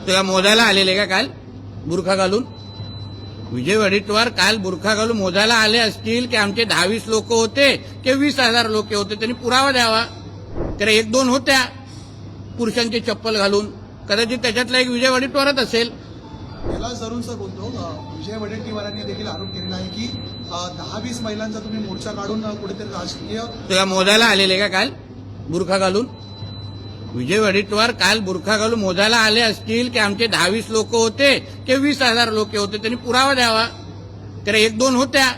तुला मोजायला आलेले का काल बुरखा घालून? विजय वडेट्टीवार काल बुरखा घालून मोजायला आले असतील की आमचे 10-20 लोक होते की 20,000 लोक होते, त्यांनी पुरावा द्यावा. तर 1-2 होत्या पुरुषांची चप्पल घालून, कदाचित त्याच्यातला एक विजय वडेट्टीवारच असेल. याला जरूरचा बोलतो विजय वडेट्टीवारांनी देखील आरोप केलेला आहे की 10-20 महिलांचा तुम्ही मोर्चा काढून कुठेतरी राजकीय. तुला मोजायला आलेले का काल बुरखा घालून? विजय वडेट्टीवार काल बुरखा घालून मोजायला आले असतील की आमचे 10-20 लोक होते की 20,000 लोक होते, त्यांनी पुरावा द्यावा. तर 1-2 होत्या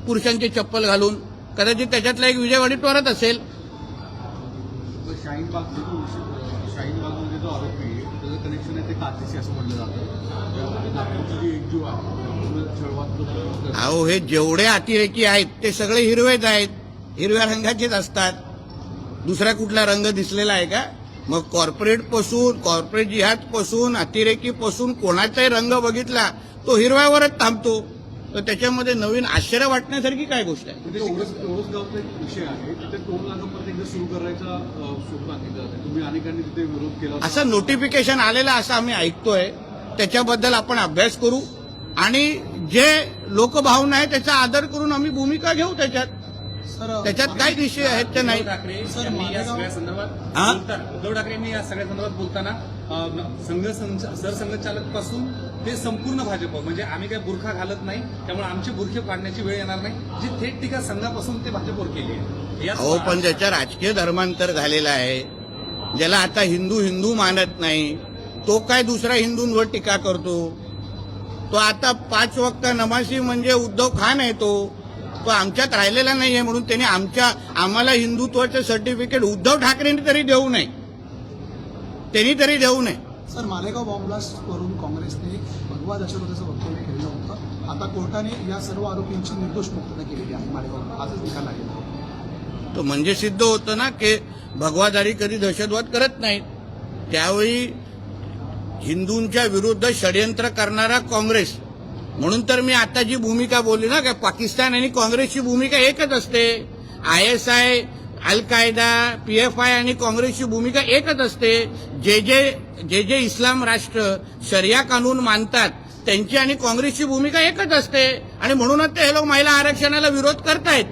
पुरुषांची चप्पल घालून, कदाचित त्याच्यातला एक विजय वडेट्टीवारच असेल. शाहीनबागमध्ये जो आरोपी आहे त्याचं कनेक्शन आहे ते काचेशी असं म्हटलं जातं. नागपूरची जी एकजूट आहे. अहो, हे जेवढे अतिरेकी आहेत ते सगळे हिरवेच आहेत, हिरव्या रंगाचेच असतात. दुसरा कुठला रंग दिसलेला आहे का? मग कॉर्पोरेट जिहाद पासून अतिरेकी पासून कोणाचाही रंग बघितला तो हिरव्यावरच थांबतो. तर त्याच्यामध्ये नवीन आश्चर्य वाटण्यासारखी काय गोष्ट आहे? ओरसगावचा एक विषय आहे, तिथे टोल नाका परत एकदा सुरू करायचा स्वप्न सांगितलं जातं. तुम्ही अनेकांनी तिथे विरोध केला. असं नोटिफिकेशन आलेलं असं आम्ही ऐकतोय, त्याच्याबद्दल आपण अभ्यास करू आणि जे लोकभावना आहे त्याचा आदर करून आम्ही भूमिका घेऊ त्याच्यात काय विषय आहेत ते नाही. उद्धव ठाकरेंनी या सगळ्या संदर्भात बोलताना सरसंघचालक पासून ते संपूर्ण भाजप, म्हणजे आम्ही काही बुरखा घालत नाही त्यामुळे आमचे बुरखे काढण्याची वेळ येणार नाही, जी थेट टीका संघापासून ते भाजपवर केली आहे. हो, पण ज्याच्या राजकीय धर्मांतर झालेला आहे, ज्याला आता हिंदू मानत नाही, तो काय दुसऱ्या हिंदूंवर टीका करतो? तो आता 5 वक्त नमाजी म्हणजे उद्धव खान आहे. तो आमच्यात राहिलेला नाहीये म्हणून त्यांनी आम्हाला हिंदुत्वाचं सर्टिफिकेट उद्धव ठाकरेंनी तरी देऊ नये. सर, मालेगाव बॉम्ब ब्लास्ट करून काँग्रेसने भगवा दहशतवादाचं वक्तव्य केलं होतं. आता कोर्टाने या सर्व आरोपींची निर्दोष मुक्तता केलेली आहे. मालेगाव आजच निकाल लागेल. तो म्हणजे सिद्ध होतं ना की भगवादारी कधी दहशतवाद करत नाहीत. त्यावेळी हिंदूंच्या विरुद्ध षडयंत्र करणारा काँग्रेस, म्हणून तर मी आता जी भूमिका बोलली ना, की पाकिस्तान आणि काँग्रेसची भूमिका एकच असते. ISI, अल कायदा, PFI आणि काँग्रेसची भूमिका एकच असते. जे इस्लाम राष्ट्र शरिया कानून मानतात त्यांची आणि काँग्रेसची भूमिका एकच असते. आणि म्हणूनच ते हे लोक महिला आरक्षणाला विरोध करतायत.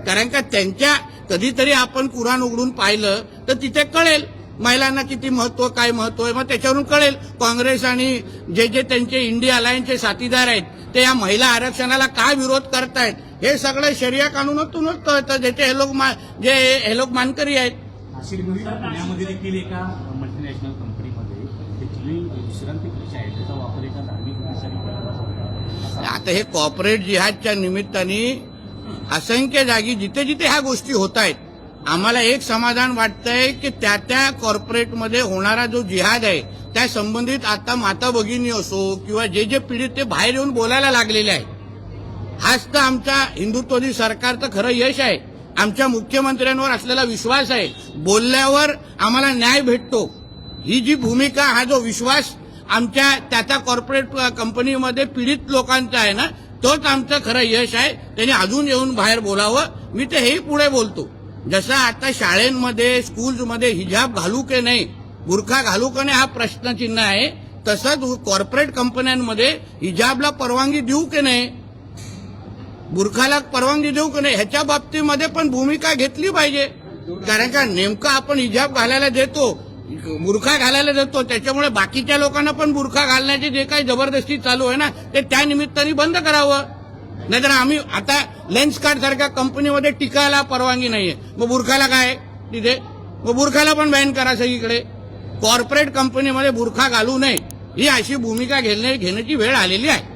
कारण का त्यांच्या कधीतरी आपण कुराण उघडून पाहिलं तर तिथे कळेल महिलांना किती महत्व, काय महत्व आहे. मग त्याच्यावरून कळेल काँग्रेस आणि जे त्यांचे इंडिया अलायन्सचे साथीदार आहेत ते या महिला आरक्षणाला का विरोध करतायत. हे सगळं शरिया कानूनातूनच कळतं, ज्याचे हे लोक मानकरी आहेत. पुण्यामध्ये देखील एका मल्टीनॅशनल कंपनीमध्ये तिथली विश्रांती कक्ष आहे त्याचा वापर एका धार्मिक उद्देशाने. आता हे कॉर्पोरेट जिहादच्या निमित्ताने असंख्य जागी जिथे जिथे ह्या गोष्टी होत आहेत, आम्हाला एक समाधान वाटतंय की त्या कॉर्पोरेटमध्ये होणारा जो जिहाद आहे त्या संबंधित आता माता भगिनी असो किंवा जे पीडित ते बाहेर येऊन बोलायला लागलेले आहे. हाच तर आमच्या हिंदुत्ववादी सरकारचं खरं यश आहे. आमच्या मुख्यमंत्र्यांवर असलेला विश्वास आहे. बोलल्यावर आम्हाला न्याय भेटतो. ही जी भूमिका, हा जो विश्वास आमच्या त्या कॉर्पोरेट कंपनीमध्ये पीडित लोकांचा आहे ना, तोच आमचं खरं यश आहे. त्यांनी अजून येऊन बाहेर बोलावं. मी तर हेही पुढे बोलतो, जसा आता शाळेमध्ये स्कूल्समध्ये हिजाब घालू की नाही, बुरखा घालू की नाही हा प्रश्नचिन्ह आहे, तसंच कॉर्पोरेट कंपन्यांमध्ये हिजाबला परवानगी देऊ की नाही, बुरखाला परवानगी देऊ की नाही, ह्याच्या बाबतीमध्ये पण भूमिका घेतली पाहिजे. कारण का नेमकं आपण हिजाब घालायला देतो, बुरखा घालायला देतो, त्याच्यामुळे बाकीच्या लोकांना पण बुरखा घालण्याची जे काही जबरदस्ती चालू आहे ना ते त्या निमित्ताने बंद करावं. नाहीतर आम्ही आता लेन्स कार्ड सारख्या कंपनीमध्ये टिकायला परवानगी नाहीये, मग बुरखाला काय तिथे, मग बुरखाला पण बॅन करा सगळीकडे. कॉर्पोरेट कंपनीमध्ये बुरखा घालू नये ही अशी भूमिका घेण्याची वेळ आलेली आहे.